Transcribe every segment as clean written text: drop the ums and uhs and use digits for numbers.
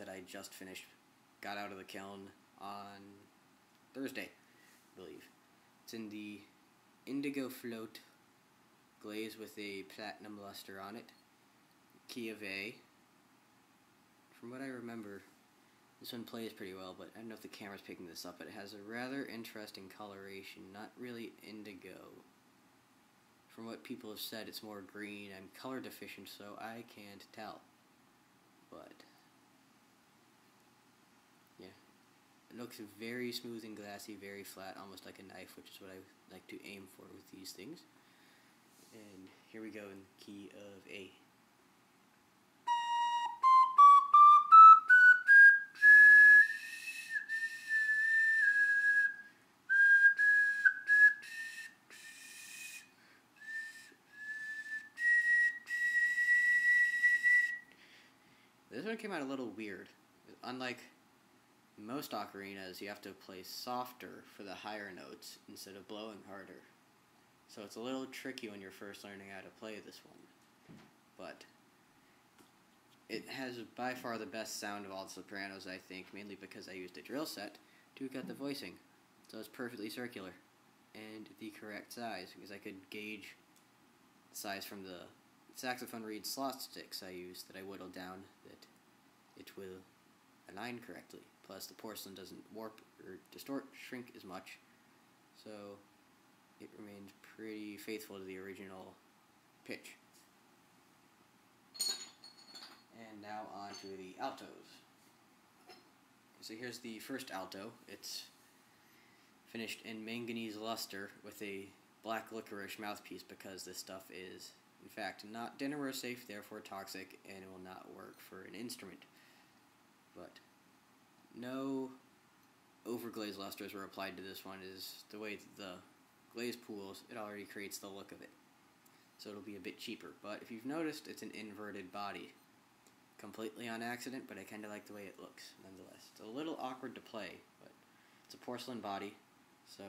that I just finished, got out of the kiln on Thursday, I believe. It's in the Indigo Float glaze with a platinum luster on it, key of A. From what I remember, this one plays pretty well, but I don't know if the camera's picking this up, but it has a rather interesting coloration, not really indigo. From what people have said, it's more green. I'm color deficient, so I can't tell. But yeah, it looks very smooth and glassy, very flat, almost like a knife, which is what I like to aim for with these things. And here we go in key of A. This one came out a little weird. Unlike most ocarinas, you have to play softer for the higher notes instead of blowing harder. So it's a little tricky when you're first learning how to play this one. But it has by far the best sound of all the sopranos, I think, mainly because I used a drill set to cut the voicing. So it's perfectly circular and the correct size, because I could gauge the size from the saxophone reed slot sticks I used that I whittled down that it will align correctly. Plus the porcelain doesn't warp or distort, shrink as much, so it remains pretty faithful to the original pitch. And now on to the altos. So here's the first alto. It's finished in manganese luster with a black licorice mouthpiece, because this stuff is in fact not dinnerware safe, therefore toxic, and it will not work for an instrument. But no overglazed lusters were applied to this one. Is the way that the glaze pools, it already creates the look of it. So it'll be a bit cheaper. But if you've noticed, it's an inverted body. Completely on accident, but I kind of like the way it looks nonetheless. It's a little awkward to play, but it's a porcelain body, so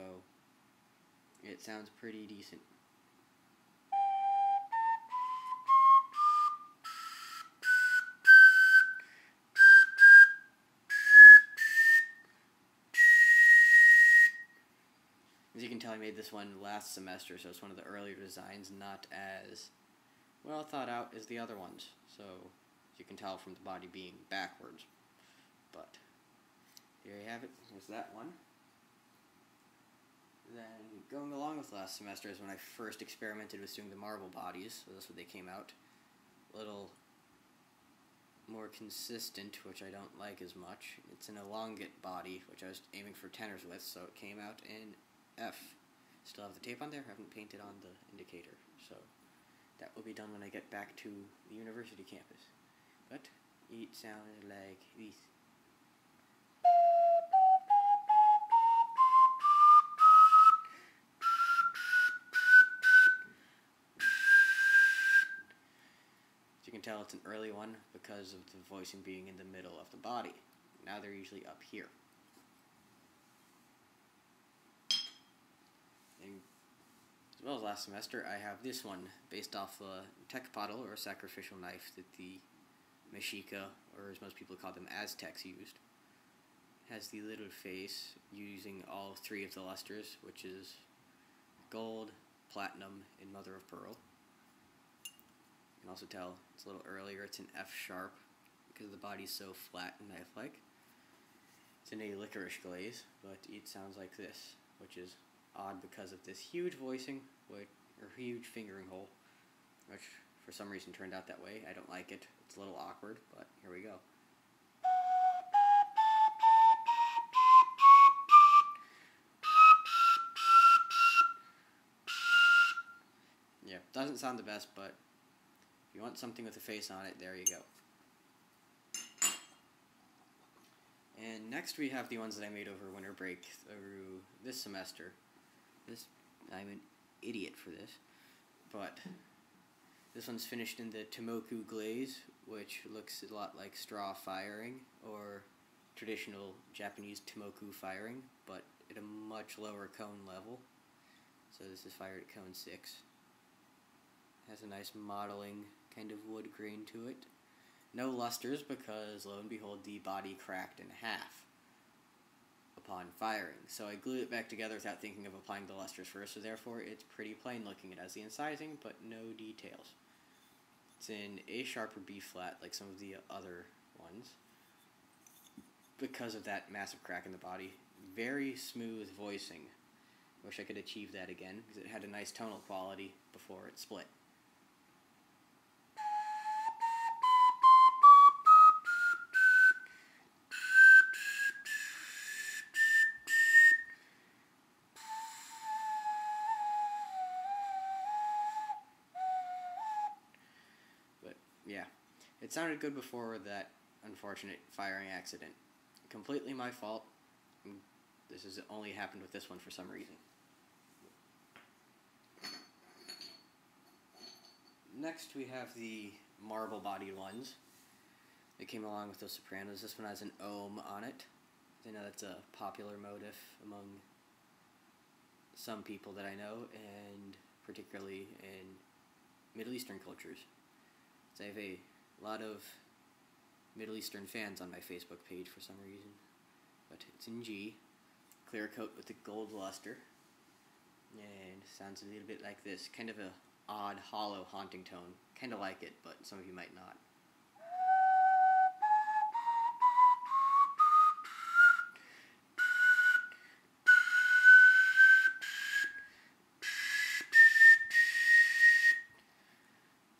it sounds pretty decent. As you can tell, I made this one last semester, so it's one of the earlier designs, not as well thought out as the other ones. So, as you can tell from the body being backwards. But, here you have it. There's that one. Then, going along with last semester is when I first experimented with doing the marble bodies, so that's what they came out. A little more consistent, which I don't like as much. It's an elongate body, which I was aiming for tenors with, so it came out in F. Still have the tape on there, haven't painted on the indicator, so that will be done when I get back to the university campus. But it sounded like this. As you can tell, it's an early one because of the voicing being in the middle of the body. Now they're usually up here. As well as last semester, I have this one based off a tech pottle, or a sacrificial knife, that the Mexica, or as most people call them, Aztecs, used. It has the little face using all three of the lusters, which is gold, platinum, and mother of pearl. You can also tell it's a little earlier, it's an F sharp, because the body's so flat and knife-like. It's in a licorice glaze, but it sounds like this, which is odd because of this huge voicing, or huge fingering hole, which for some reason turned out that way. I don't like it. It's a little awkward, but here we go. Yeah, doesn't sound the best, but if you want something with a face on it, there you go. And next we have the ones that I made over winter break through this semester. I'm an idiot for this, but this one's finished in the Tomoku glaze, which looks a lot like straw firing, or traditional Japanese Tomoku firing, but at a much lower cone level. So this is fired at cone 6. Has a nice modeling kind of wood grain to it. No lusters because, lo and behold, the body cracked in half upon firing. So I glued it back together without thinking of applying the lusters first, so therefore it's pretty plain looking. It has the incising, but no details. It's in A sharp or B flat, like some of the other ones, because of that massive crack in the body. Very smooth voicing. Wish I could achieve that again, because it had a nice tonal quality before it split. But yeah, it sounded good before that unfortunate firing accident. Completely my fault. This has only happened with this one for some reason. Next we have the marble-bodied ones that came along with those sopranos. This one has an ohm on it. I know that's a popular motif among some people that I know, and particularly in Middle Eastern cultures. So I have a lot of Middle Eastern fans on my Facebook page for some reason. But it's in G, clear coat with the gold luster, and sounds a little bit like this, kind of a odd, hollow, haunting tone. Kind of like it, but some of you might not.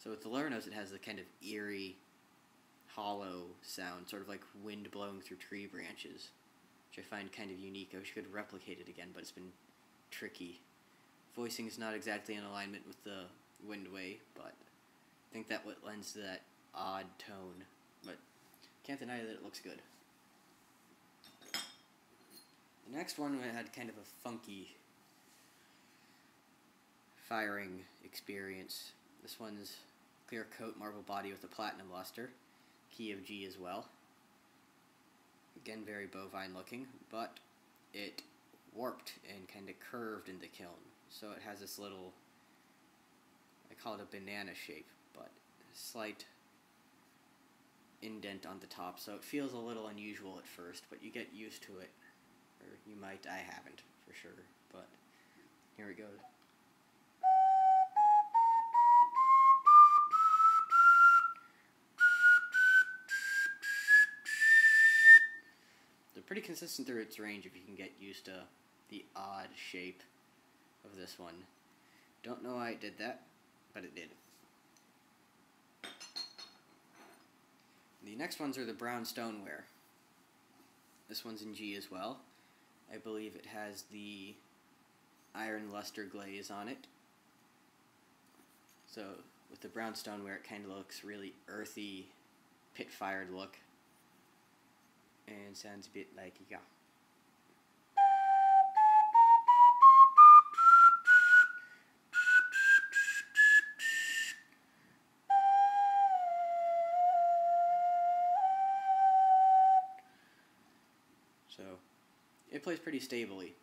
So with the lower notes, it has the kind of eerie, hollow sound, sort of like wind blowing through tree branches, which I find kind of unique. I wish I could replicate it again, but it's been tricky. Voicing is not exactly in alignment with the wind way, but I think that what lends to that odd tone. But can't deny that it looks good. The next one had kind of a funky firing experience. This one's clear coat marble body with a platinum luster, key of G as well. Again, very bovine looking, but it warped and kind of curved in the kiln. So it has this little, I call it a banana shape, but slight indent on the top. So it feels a little unusual at first, but you get used to it. Or you might, I haven't, for sure. But here it goes. Pretty consistent through its range if you can get used to the odd shape of this one. Don't know why it did that, but it did. The next ones are the brown stoneware. This one's in G as well. I believe it has the iron luster glaze on it. So with the brown stoneware, it kind of looks really earthy, pit-fired look. And sounds a bit like, yeah. So, it plays pretty stably.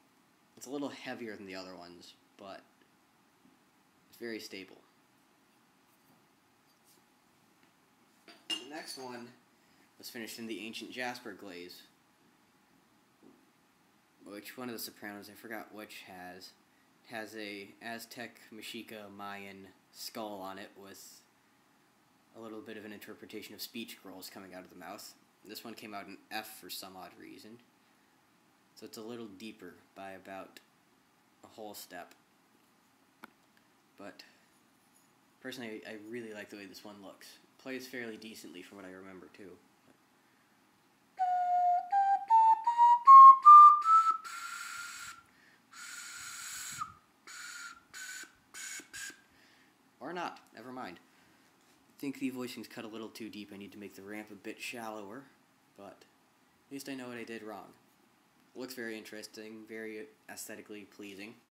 It's a little heavier than the other ones, but it's very stable. The next one was finished in the ancient jasper glaze, which one of the sopranos, I forgot which, has a Aztec, Mexica, Mayan skull on it with a little bit of an interpretation of speech scrolls coming out of the mouth. This one came out in F for some odd reason, so it's a little deeper by about a whole step. But personally, I really like the way this one looks. It plays fairly decently from what I remember too. Or not, never mind. I think the voicing's cut a little too deep. I need to make the ramp a bit shallower, but at least I know what I did wrong. Looks very interesting, very aesthetically pleasing.